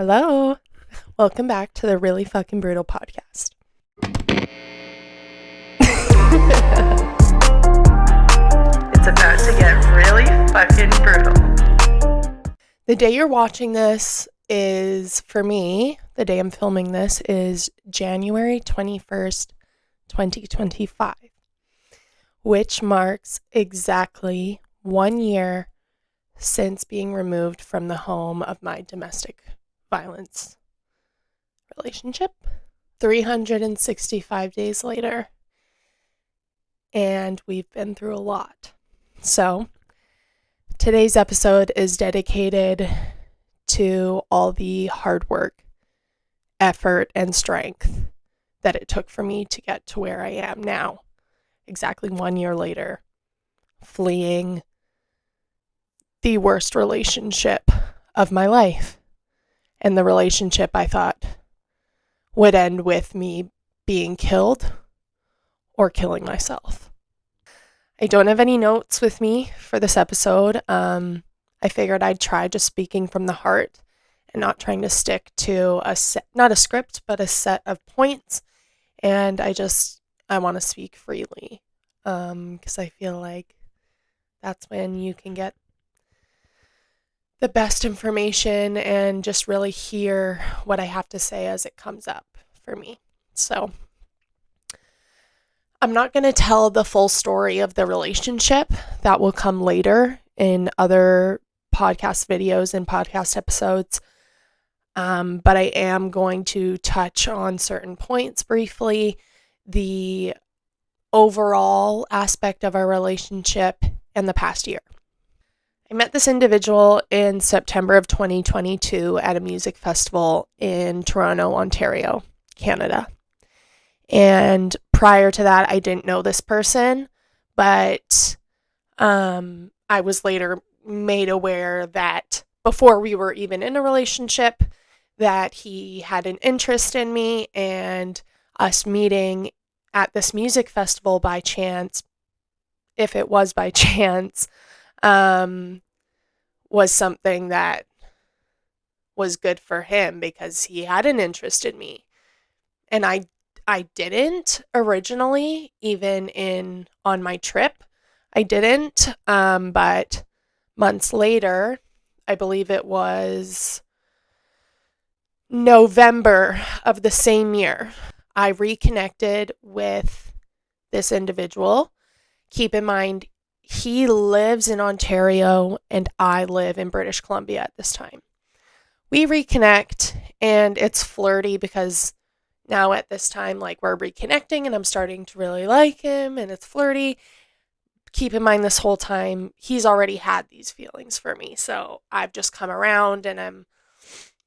Hello. Welcome back to the Really Fucking Brutal podcast. It's about to get really fucking brutal. The day you're watching this is, for me, the day I'm filming this is January 21st, 2025, which marks exactly 1 year since being removed from the home of my domestic violence relationship. 365 days later, and we've been through a lot. So today's episode is dedicated to all the hard work, effort, and strength that it took for me to get to where I am now, exactly 1 year later, fleeing the worst relationship of my life, and the relationship I thought would end with me being killed or killing myself. I don't have any notes with me for this episode. I figured I'd try just speaking from the heart and not trying to stick to not a script, but a set of points. And I want to speak freely because I feel like that's when you can get the best information and just really hear what I have to say as it comes up for me. So I'm not going to tell the full story of the relationship. That will come later in other podcast videos and podcast episodes. But I am going to touch on certain points briefly, the overall aspect of our relationship and the past year. I met this individual in September of 2022 at a music festival in Toronto, Ontario, Canada. And prior to that, I didn't know this person, but I was later made aware that before we were even in a relationship, that he had an interest in me, and us meeting at this music festival by chance, if it was by chance, was something that was good for him because he had an interest in me. And I didn't originally, even on my trip. I didn't, but months later, I believe it was November of the same year, I reconnected with this individual. Keep in mind, he lives in Ontario and I live in British Columbia at this time. We reconnect and it's flirty because now at this time, like, we're reconnecting and I'm starting to really like him and it's flirty. Keep in mind, this whole time, he's already had these feelings for me. So I've just come around and I'm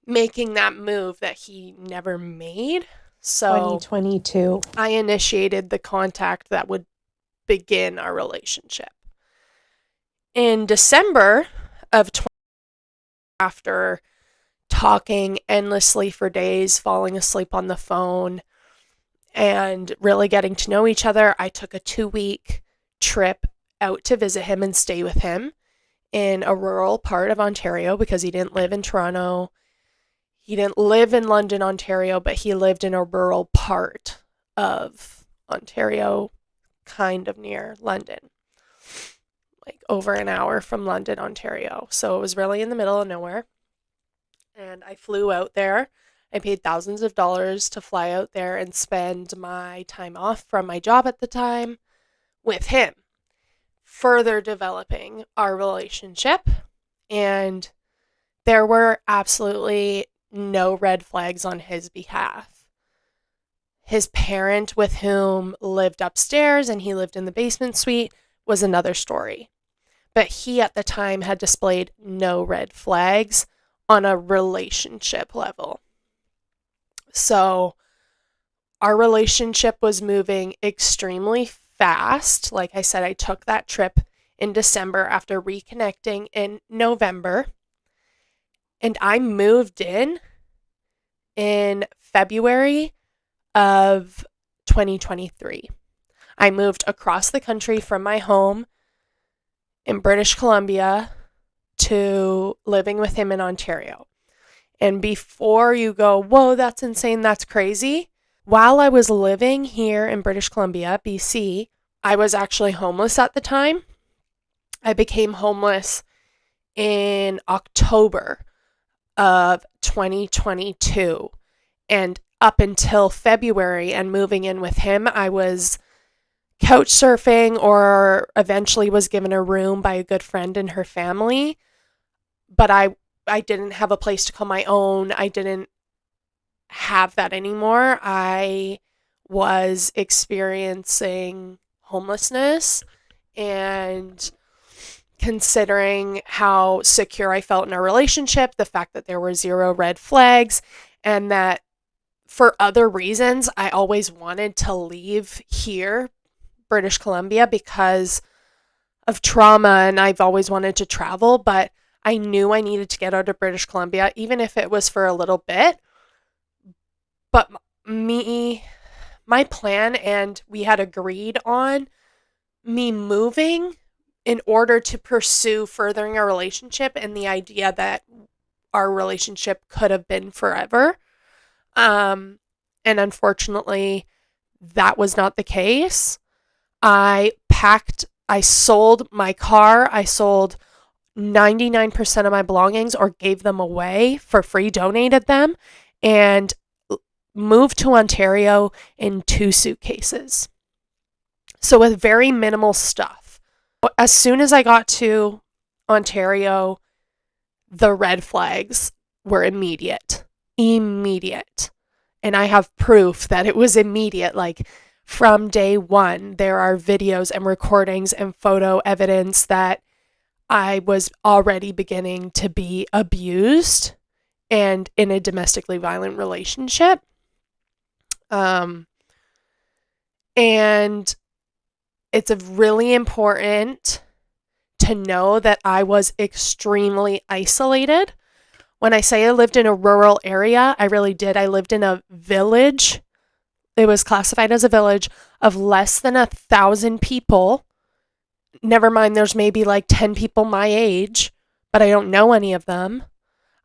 making that move that he never made. So 2022. I initiated the contact that would begin our relationship. In December of 20, after talking endlessly for days, falling asleep on the phone, and really getting to know each other, I took a 2-week trip out to visit him and stay with him in a rural part of Ontario because he didn't live in Toronto. He didn't live in London, Ontario, but he lived in a rural part of Ontario, kind of near London, like over an hour from London, Ontario. So it was really in the middle of nowhere. And I flew out there. I paid thousands of dollars to fly out there and spend my time off from my job at the time with him, further developing our relationship. And there were absolutely no red flags on his behalf. His parent, with whom lived upstairs and he lived in the basement suite, was another story. But he at the time had displayed no red flags on a relationship level. So our relationship was moving extremely fast. Like I said, I took that trip in December after reconnecting in November. And I moved in February of 2023. I moved across the country from my home in British Columbia to living with him in Ontario. And before you go, whoa, that's insane, that's crazy, while I was living here in British Columbia, BC, I was actually homeless at the time. I became homeless in October of 2022. And up until February and moving in with him, I was couch surfing or eventually was given a room by a good friend and her family. But I didn't have a place to call my own. I didn't have that anymore. I was experiencing homelessness, and considering how secure I felt in our relationship, the fact that there were zero red flags, and that for other reasons, I always wanted to leave here, British Columbia, because of trauma, and I've always wanted to travel, but I knew I needed to get out of British Columbia, even if it was for a little bit. But my plan, and we had agreed on me moving in order to pursue furthering our relationship and the idea that our relationship could have been forever. Um, and unfortunately, that was not the case. I sold my car, I sold 99% of my belongings or gave them away for free, donated them, and moved to Ontario in 2 suitcases. So with very minimal stuff. As soon as I got to Ontario, the red flags were immediate. Immediate. And I have proof that it was immediate. Like from day one, there are videos and recordings and photo evidence that I was already beginning to be abused and in a domestically violent relationship. And it's really important to know that I was extremely isolated. When I say I lived in a rural area, I really did. I lived in a village. It was classified as a village of less than 1,000 people. Never mind, there's maybe like 10 people my age, but I don't know any of them.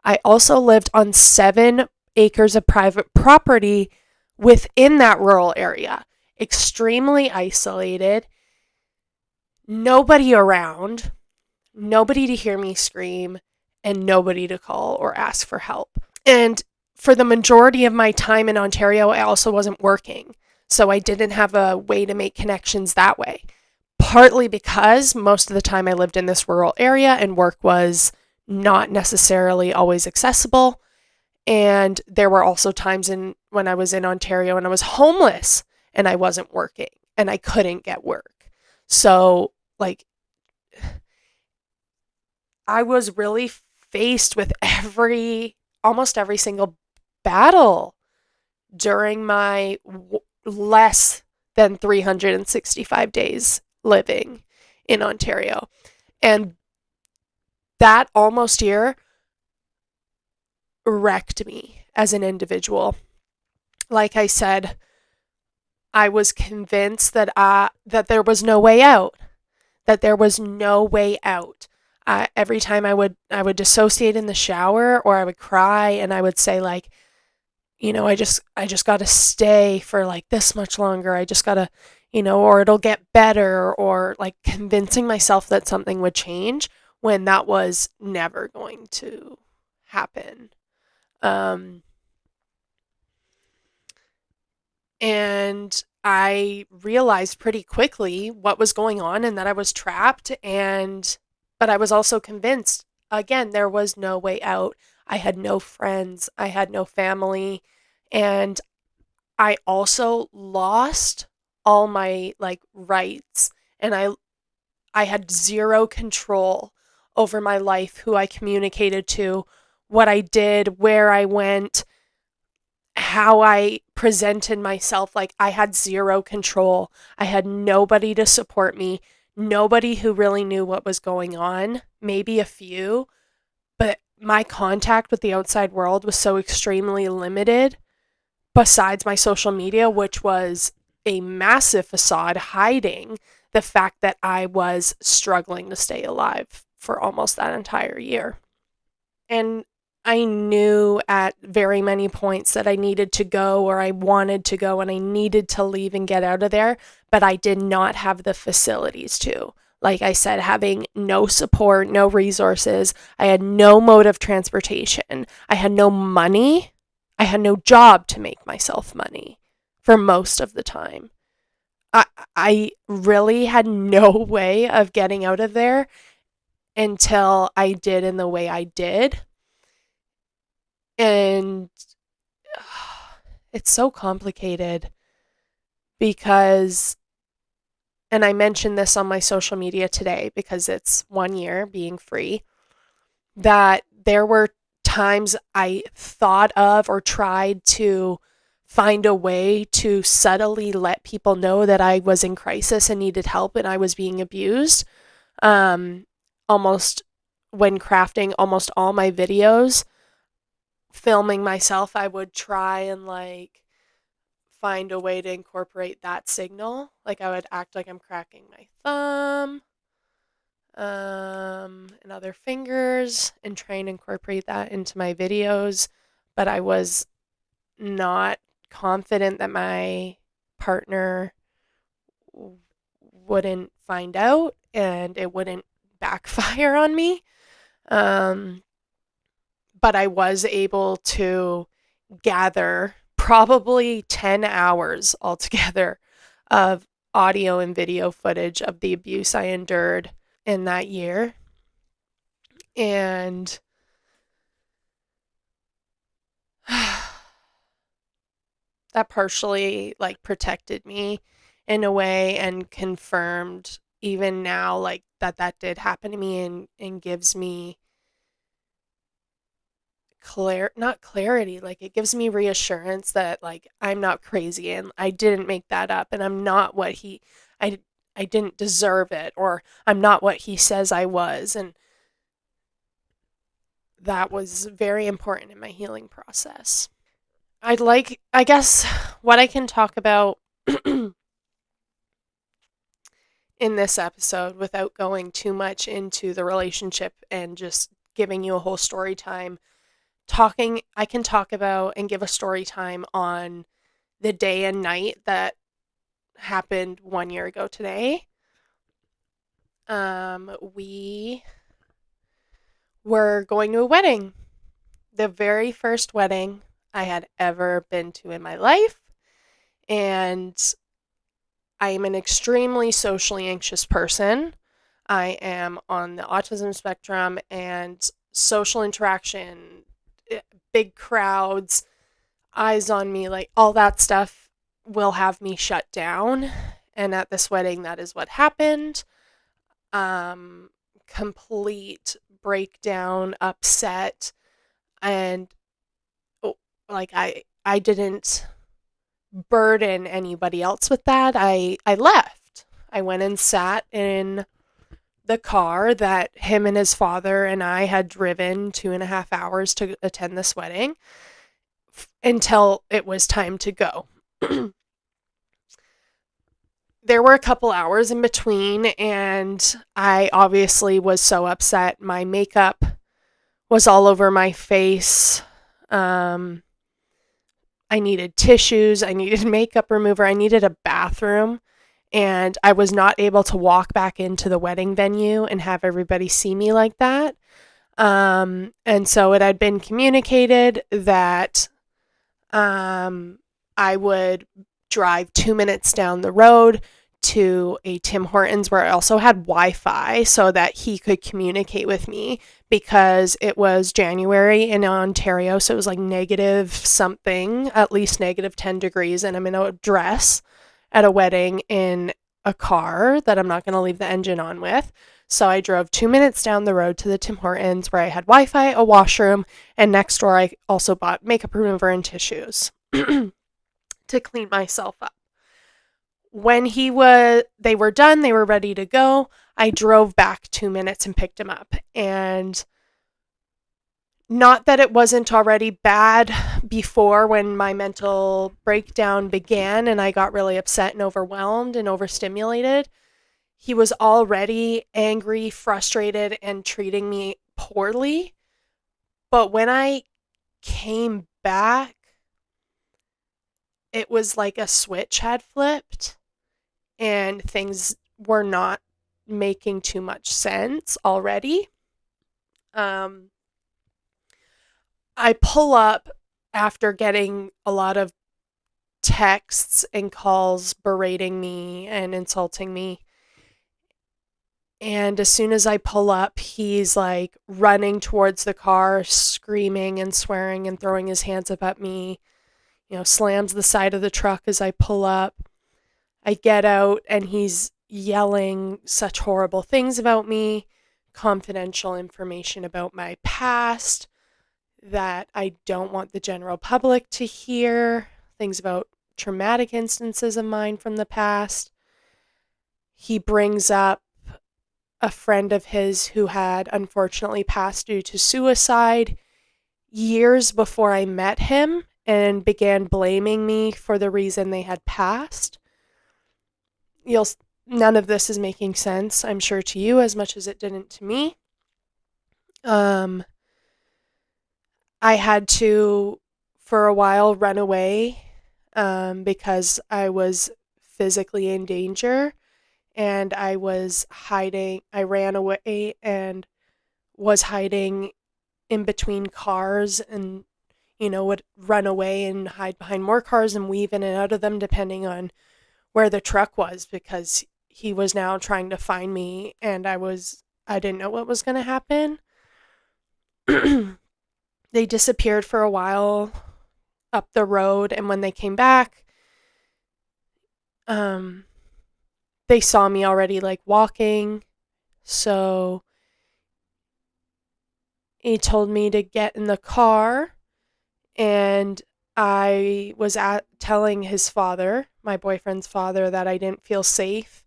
I also lived on 7 acres of private property within that rural area. Extremely isolated. Nobody around. Nobody to hear me scream, and nobody to call or ask for help. And for the majority of my time in Ontario, I also wasn't working, so I didn't have a way to make connections that way. Partly because most of the time I lived in this rural area and work was not necessarily always accessible. And there were also times when I was in Ontario and I was homeless and I wasn't working and I couldn't get work. So, like, I was really faced with almost every single battle during my less than 365 days living in Ontario. And that almost year wrecked me as an individual. Like I said, I was convinced that there was no way out. That there was no way out. Every time I would dissociate in the shower, or I would cry and I would say, like, I just got to stay for like this much longer. I just got to, or it'll get better, or like convincing myself that something would change when that was never going to happen. And I realized pretty quickly what was going on and that I was trapped, but I was also convinced, again, there was no way out. I had no friends, I had no family, and I also lost all my like rights, and I had zero control over my life, who I communicated to, what I did, where I went, how I presented myself. Like, I had zero control. I had nobody to support me, nobody who really knew what was going on, maybe a few, but my contact with the outside world was so extremely limited, besides my social media, which was a massive facade hiding the fact that I was struggling to stay alive for almost that entire year. And I knew at very many points that I needed to go or I wanted to go and I needed to leave and get out of there, but I did not have the facilities to. Like I said, having no support, no resources, I had no mode of transportation, I had no money, I had no job to make myself money for most of the time. I, I really had no way of getting out of there until I did in the way I did. And it's so complicated because, and I mentioned this on my social media today because it's 1 year being free, that there were times I thought of or tried to find a way to subtly let people know that I was in crisis and needed help and I was being abused. Um, almost when crafting almost all my videos, filming myself, I would try and like find a way to incorporate that signal. Like I would act like I'm cracking my thumb, and other fingers and try and incorporate that into my videos. But I was not confident that my partner wouldn't find out and it wouldn't backfire on me. Um, but I was able to gather probably 10 hours altogether of audio and video footage of the abuse I endured in that year. And that partially like protected me in a way and confirmed even now like that did happen to me and gives me not clarity, like it gives me reassurance that like I'm not crazy and I didn't make that up and I'm not what I I didn't deserve it or I'm not what he says I was. And that was very important in my healing process. I guess what I can talk about in this episode without going too much into the relationship and just giving you a whole story time. I can talk about and give a story time on the day and night that happened 1 year ago today. We were going to a wedding, the very first wedding I had ever been to in my life. And I am an extremely socially anxious person. I am on the autism spectrum, and social interaction, big crowds, eyes on me, like all that stuff will have me shut down. And at this wedding, that is what happened. Complete breakdown, upset, and oh, like I didn't burden anybody else with that. I left. I went and sat in the car that him and his father and I had driven 2.5 hours to attend this wedding until it was time to go. There were a couple hours in between, and I obviously was so upset. My makeup was all over my face. Um, I needed tissues. I needed makeup remover. I needed a bathroom. And I was not able to walk back into the wedding venue and have everybody see me like that. And so it had been communicated that I would drive 2 minutes down the road to a Tim Hortons where I also had Wi-Fi so that he could communicate with me because it was January in Ontario, so it was like negative something, at least negative 10 degrees, and I'm in a dress at a wedding in a car that I'm not going to leave the engine on with. So I drove 2 minutes down the road to the Tim Hortons where I had Wi-Fi, a washroom, and next door I also bought makeup remover and tissues to clean myself up. When they were done, they were ready to go. I drove back 2 minutes and picked him up. And not that it wasn't already bad before when my mental breakdown began and I got really upset and overwhelmed and overstimulated. He was already angry, frustrated, and treating me poorly But when I came back, it was like a switch had flipped and things were not making too much sense already. Um, I pull up after getting a lot of texts and calls berating me and insulting me. And as soon as I pull up, he's like running towards the car, screaming and swearing and throwing his hands up at me, slams the side of the truck as I pull up. I get out and he's yelling such horrible things about me, confidential information about my past that I don't want the general public to hear, things about traumatic instances of mine from the past. He brings up a friend of his who had unfortunately passed due to suicide years before I met him and began blaming me for the reason they had passed. You'll None of this is making sense, I'm sure, to you as much as it didn't to me. I had to, for a while, run away because I was physically in danger and I was hiding. I ran away and was hiding in between cars and, would run away and hide behind more cars and weave in and out of them depending on where the truck was because he was now trying to find me and I didn't know what was going to happen. They disappeared for a while up the road, and when they came back, um, they saw me already like walking, so he told me to get in the car, and I was telling his father, my boyfriend's father, that I didn't feel safe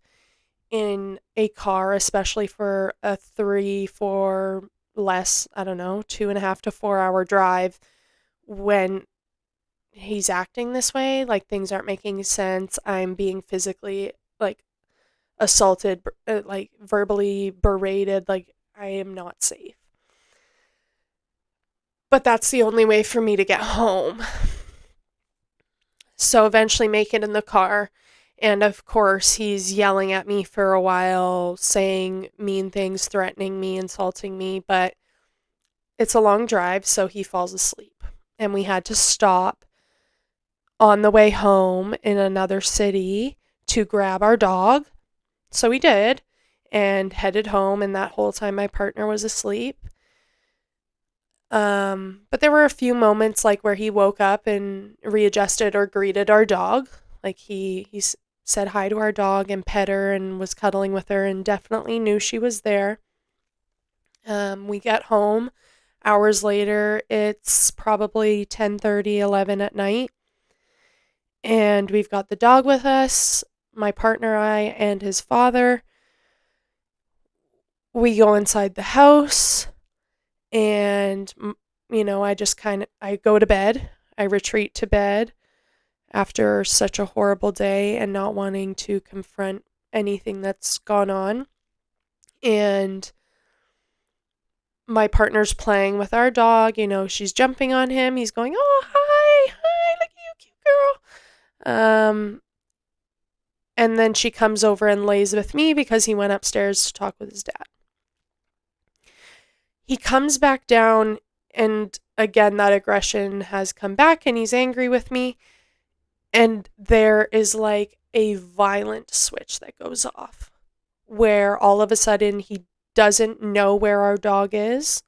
in a car, especially for a 3, 4 less, I don't know, 2.5 to 4 hour drive when he's acting this way. Like, things aren't making sense. I'm being physically, like, assaulted, like, verbally berated. Like, I am not safe. But that's the only way for me to get home. So eventually make it in the car. And of course, he's yelling at me for a while, saying mean things, threatening me, insulting me. But it's a long drive, so he falls asleep. And we had to stop on the way home in another city to grab our dog. So we did and headed home. And that whole time, my partner was asleep. But there were a few moments like where he woke up and readjusted or greeted our dog. Like he said hi to our dog and pet her and was cuddling with her and definitely knew she was there. We get home hours later. It's probably 10:30, 11 at night. And we've got the dog with us, my partner, I, and his father. We go inside the house and I go to bed. I retreat to bed after such a horrible day and not wanting to confront anything that's gone on. And my partner's playing with our dog. She's jumping on him. He's going, "Oh, hi, hi, look at you, cute girl." And then she comes over and lays with me because he went upstairs to talk with his dad. He comes back down, and again, that aggression has come back, and he's angry with me. And there is like a violent switch that goes off where all of a sudden he doesn't know where our dog is.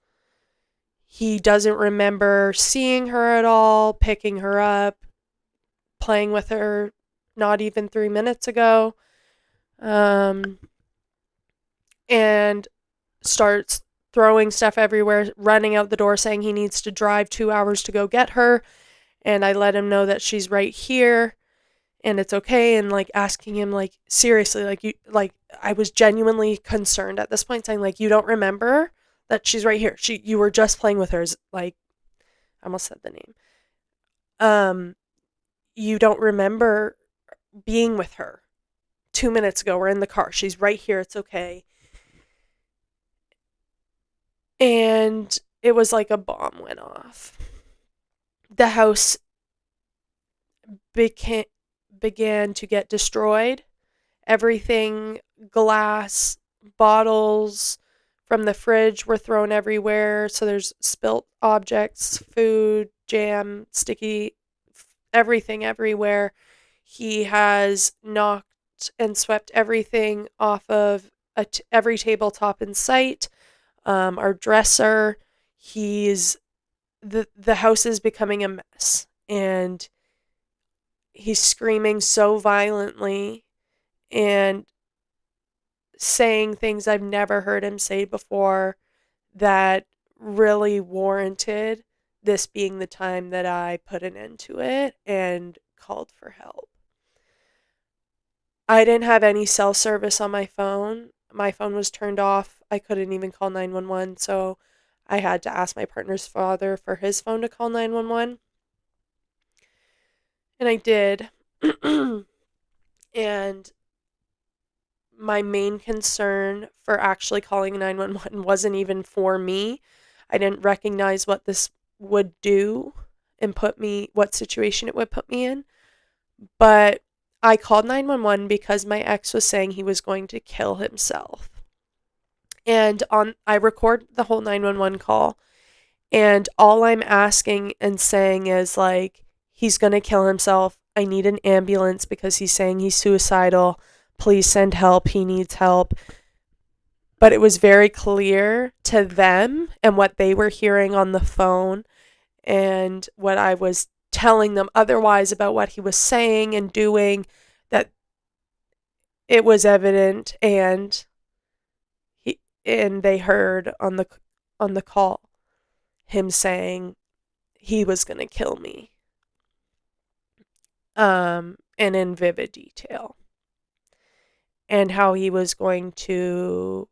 He doesn't remember seeing her at all, picking her up, playing with her not even 3 minutes ago. And starts throwing stuff everywhere, running out the door, saying he needs to drive 2 hours to go get her. And I let him know that she's right here and it's okay, and like asking him, like, seriously, I was genuinely concerned at this point, saying, like, you don't remember that she's right here. You were just playing with her. Like, I almost said the name. You don't remember being with her 2 minutes ago. We're in the car. She's right here. It's okay. And it was like a bomb went off. The house beca- began to get destroyed. Everything, glass, bottles from the fridge were thrown everywhere. So there's spilt objects, food, jam, sticky, everything everywhere. He has knocked and swept everything off of every tabletop in sight. Our dresser. He's the house is becoming a mess, and he's screaming so violently and saying things I've never heard him say before that really warranted this being the time that I put an end to it and called for help. I didn't have any cell service on my phone. My phone was turned off. I couldn't even call 911, so I had to ask my partner's father for his phone to call 911. And I did. And my main concern for actually calling 911 wasn't even for me. I didn't recognize what this would do and what situation it would put me in. But I called 911 because my ex was saying he was going to kill himself. And I record the whole 911 call, and all I'm asking and saying is like, he's going to kill himself. I need an ambulance because he's saying he's suicidal. Please send help. He needs help. But it was very clear to them and what they were hearing on the phone and what I was telling them otherwise about what he was saying and doing, that it was evident, and they heard on the call him saying he was going to kill me, and in vivid detail, and how he was going to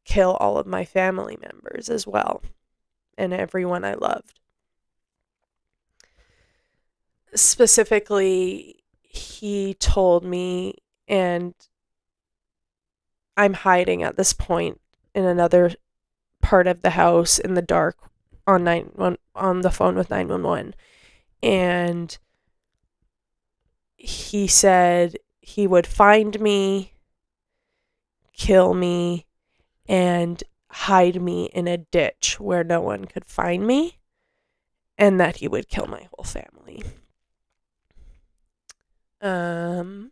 kill all of my family members as well, and everyone I loved. Specifically, he told me, and I'm hiding at this point in another part of the house in the dark on the phone with 911, and he said he would find me, kill me, and hide me in a ditch where no one could find me, and that he would kill my whole family. Um,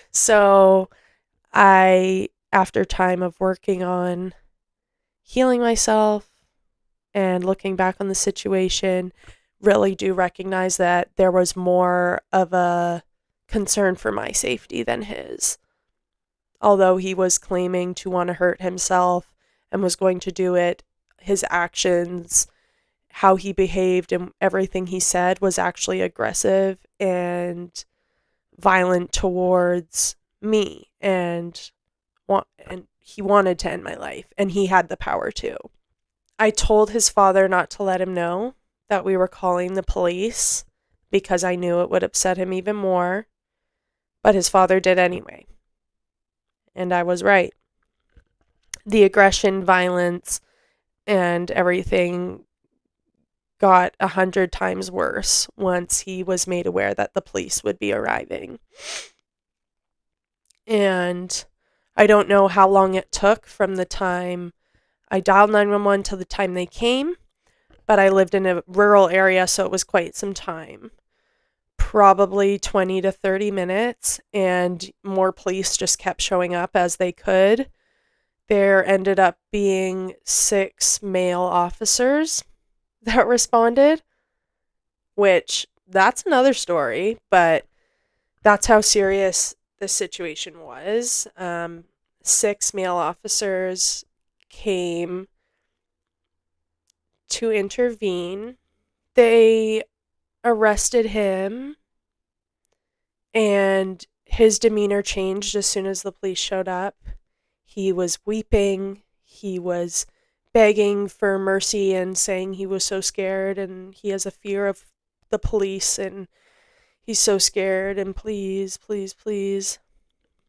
so after time of working on healing myself and looking back on the situation, really do recognize that there was more of a concern for my safety than his. Although he was claiming to want to hurt himself and was going to do it, his actions, how he behaved, and everything he said was actually aggressive and violent towards me, and he wanted to end my life, and he had the power to. I told his father not to let him know that we were calling the police because I knew it would upset him even more, but his father did anyway. And I was right. The aggression, violence, and everything got 100 times worse once he was made aware that the police would be arriving. And I don't know how long it took from the time I dialed 911 till the time they came, but I lived in a rural area, so it was quite some time. Probably 20 to 30 minutes, and more police just kept showing up as they could. There ended up being 6 male officers that responded, which that's another story, but that's how serious the situation was. 6 male officers came to intervene. They arrested him, and his demeanor changed as soon as the police showed up. He was weeping. He was begging for mercy and saying he was so scared and he has a fear of the police and he's so scared and please, please, please.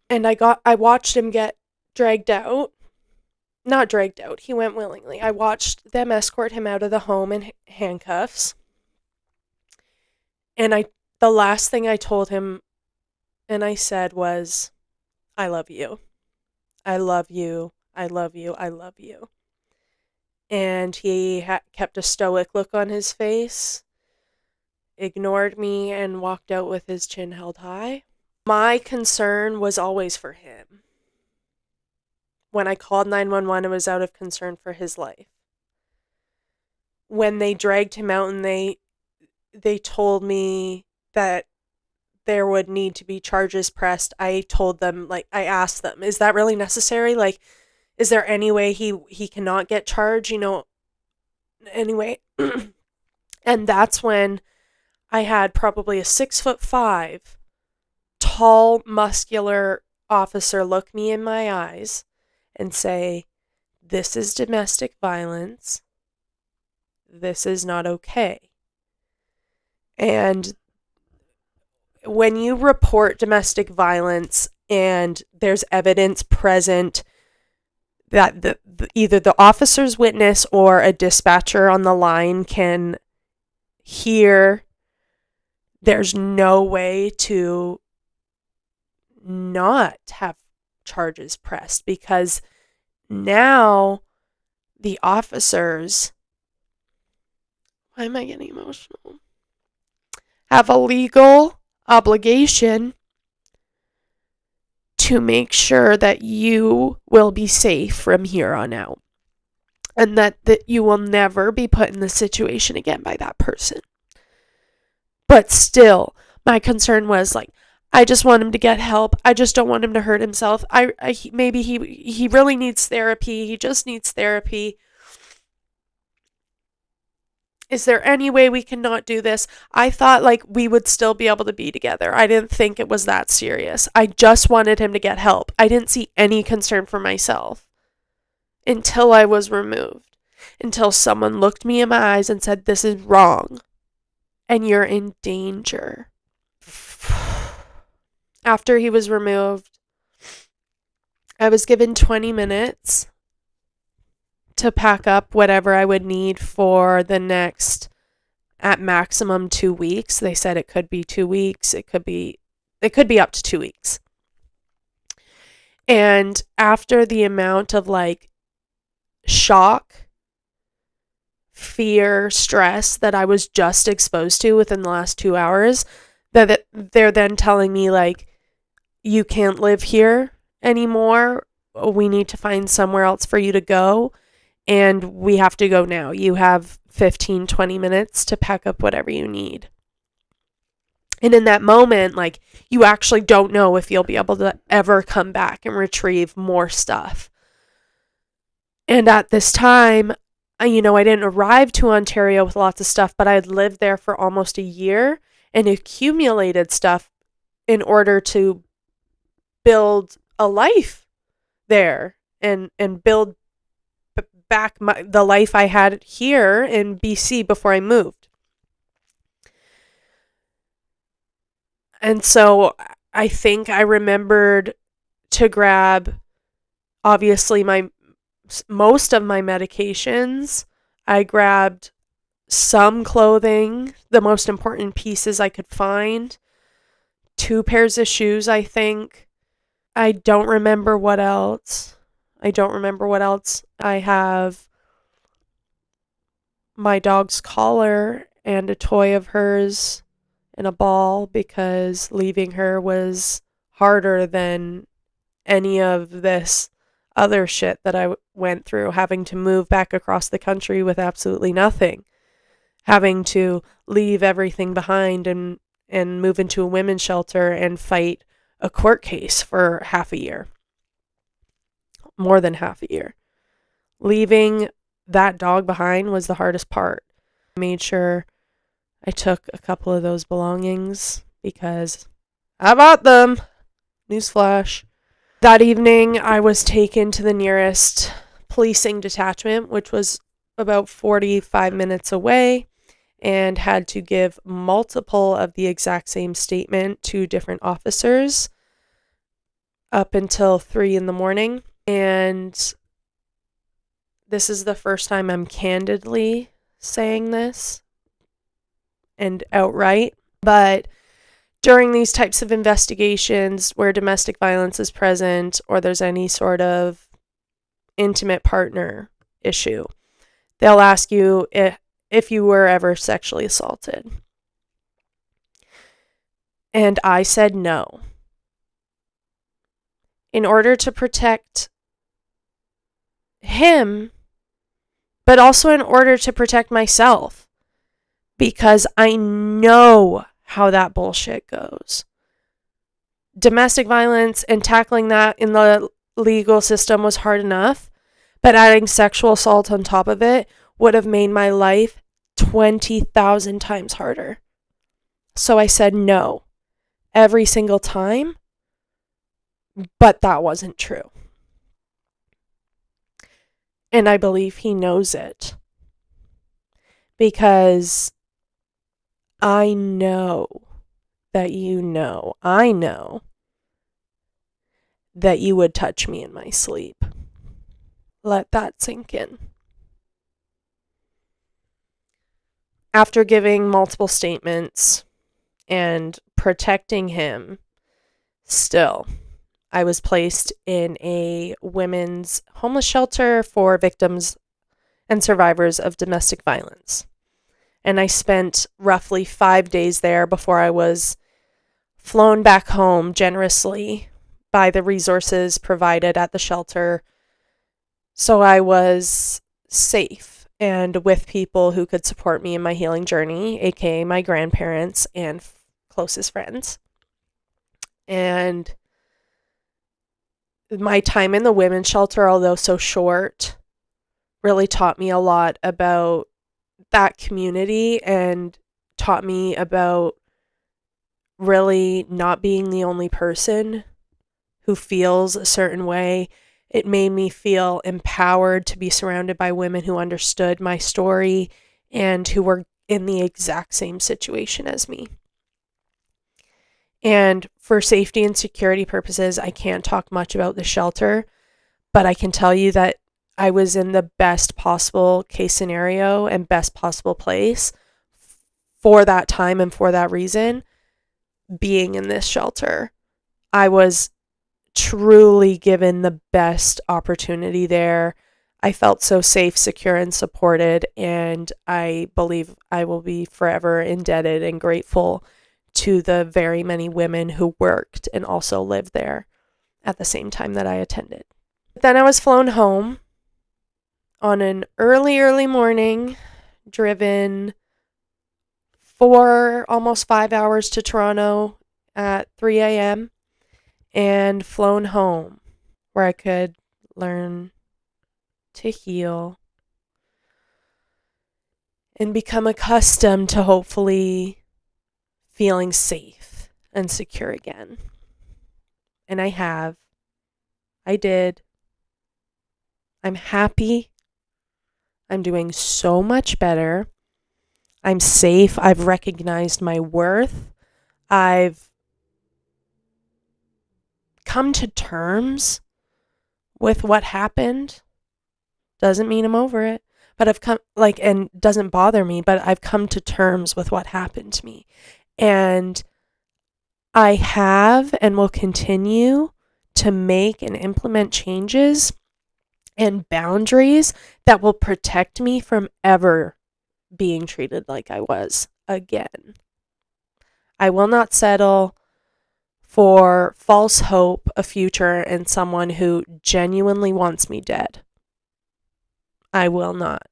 And I watched him get dragged out, not dragged out. He went willingly. I watched them escort him out of the home in handcuffs. And the last thing I told him and I said was, I love you. I love you. I love you. I love you. And he kept a stoic look on his face, ignored me, and walked out with his chin held high. My concern was always for him. When I called 911, it was out of concern for his life. When they dragged him out and they told me that there would need to be charges pressed, I told them, like, I asked them, is that really necessary? Like, is there any way he cannot get charged, anyway? And that's when I had probably a 6'5" tall, muscular officer look me in my eyes and say, this is domestic violence. This is not okay. And when you report domestic violence and there's evidence present that either the officer's witness or a dispatcher on the line can hear, there's no way to not have charges pressed, because now the officers, why am I getting emotional, have a legal obligation to make sure that you will be safe from here on out, and that you will never be put in this situation again by that person. But still, my concern was, like, I just want him to get help. I just don't want him to hurt himself. Maybe he really needs therapy. He just needs therapy. Is there any way we can not do this? I thought, like, we would still be able to be together. I didn't think it was that serious. I just wanted him to get help. I didn't see any concern for myself until I was removed. Until someone looked me in my eyes and said, this is wrong and you're in danger. After he was removed, I was given 20 minutes to pack up whatever I would need for the next, at maximum, 2 weeks. They said it could be 2 weeks. It could be up to 2 weeks. And after the amount of, like, shock, fear, stress that I was just exposed to within the last 2 hours, that they're then telling me, like, you can't live here anymore. We need to find somewhere else for you to go. And we have to go now. You have 15, 20 minutes to pack up whatever you need. And in that moment, like, you actually don't know if you'll be able to ever come back and retrieve more stuff. And at this time, I didn't arrive to Ontario with lots of stuff, but I had lived there for almost a year and accumulated stuff in order to build a life there and build back the life I had here in BC before I moved. And so I think I remembered to grab, obviously, most of my medications. I grabbed some clothing, the most important pieces I could find, 2 pairs of shoes, I think. I don't remember what else. I have my dog's collar and a toy of hers and a ball, because leaving her was harder than any of this other shit that I went through, having to move back across the country with absolutely nothing, having to leave everything behind and move into a women's shelter and fight a court case for half a year. More than half a year. Leaving that dog behind was the hardest part. I made sure I took a couple of those belongings because I bought them. Newsflash. That evening, I was taken to the nearest policing detachment, which was about 45 minutes away, and had to give multiple of the exact same statement to different officers up until 3 a.m. And this is the first time I'm candidly saying this and outright, but during these types of investigations where domestic violence is present or there's any sort of intimate partner issue, they'll ask you if you were ever sexually assaulted. And I said no. In order to protect him, but also in order to protect myself, because I know how that bullshit goes. Domestic violence and tackling that in the legal system was hard enough, but adding sexual assault on top of it would have made my life 20,000 times harder. So I said no every single time, but that wasn't true. And I believe he knows it, because I know that I know that you would touch me in my sleep. Let that sink in. After giving multiple statements and protecting him, still, I was placed in a women's homeless shelter for victims and survivors of domestic violence. And I spent roughly 5 days there before I was flown back home generously by the resources provided at the shelter. So I was safe and with people who could support me in my healing journey, aka my grandparents and closest friends. And my time in the women's shelter, although so short, really taught me a lot about that community and taught me about really not being the only person who feels a certain way. It made me feel empowered to be surrounded by women who understood my story and who were in the exact same situation as me. And for safety and security purposes, I can't talk much about the shelter, but I can tell you that I was in the best possible case scenario and best possible place for that time and for that reason, being in this shelter. I was truly given the best opportunity there. I felt so safe, secure, and supported, and I believe I will be forever indebted and grateful to the very many women who worked and also lived there at the same time that I attended. Then I was flown home on an early morning, driven almost 5 hours to Toronto at 3 a.m. and flown home where I could learn to heal and become accustomed to hopefully feeling safe and secure again. And I did. I'm happy. I'm doing so much better. I'm safe. I've recognized my worth. I've come to terms with what happened. Doesn't mean I'm over it, but I've come, and doesn't bother me, but I've come to terms with what happened to me. And I have and will continue to make and implement changes and boundaries that will protect me from ever being treated like I was again. I will not settle for false hope, a future, and someone who genuinely wants me dead. I will not.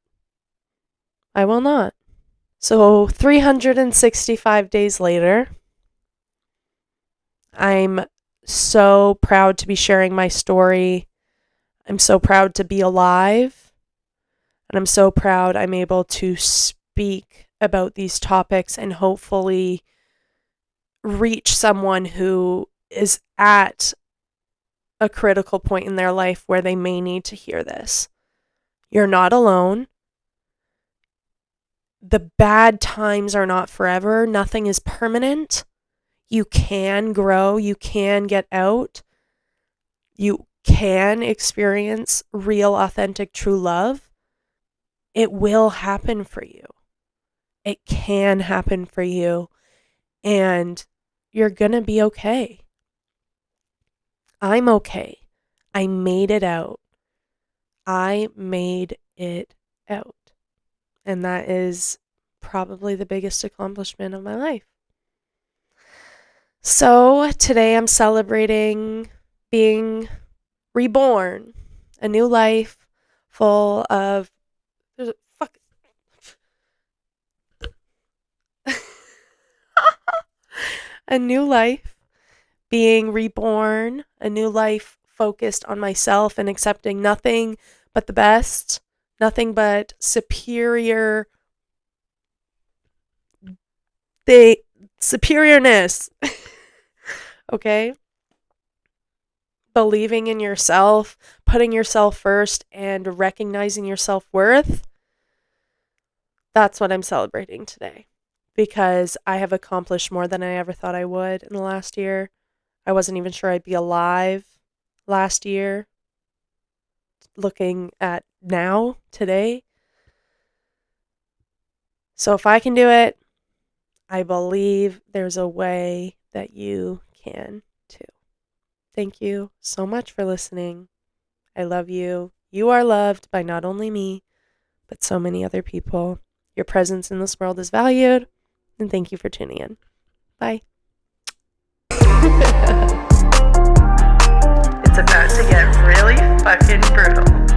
I will not. So 365 days later, I'm so proud to be sharing my story. I'm so proud to be alive. And I'm so proud I'm able to speak about these topics and hopefully reach someone who is at a critical point in their life where they may need to hear this. You're not alone. The bad times are not forever. Nothing is permanent. You can grow. You can get out. You can experience real, authentic, true love. It will happen for you. It can happen for you. And you're going to be okay. I'm okay. I made it out. I made it out. And that is probably the biggest accomplishment of my life. So today I'm celebrating being reborn, a new life full of a new life, being reborn, a new life focused on myself and accepting nothing but the best, nothing but superiorness. Okay? Believing in yourself, putting yourself first, and recognizing your self-worth. That's what I'm celebrating today, because I have accomplished more than I ever thought I would in the last year. I wasn't even sure I'd be alive last year. Looking at now, today. So if I can do it, I believe there's a way that you can too. Thank you so much for listening. I love you. You are loved by not only me, but so many other people. Your presence in this world is valued, and thank you for tuning in. Bye. It's about to get really fucking brutal.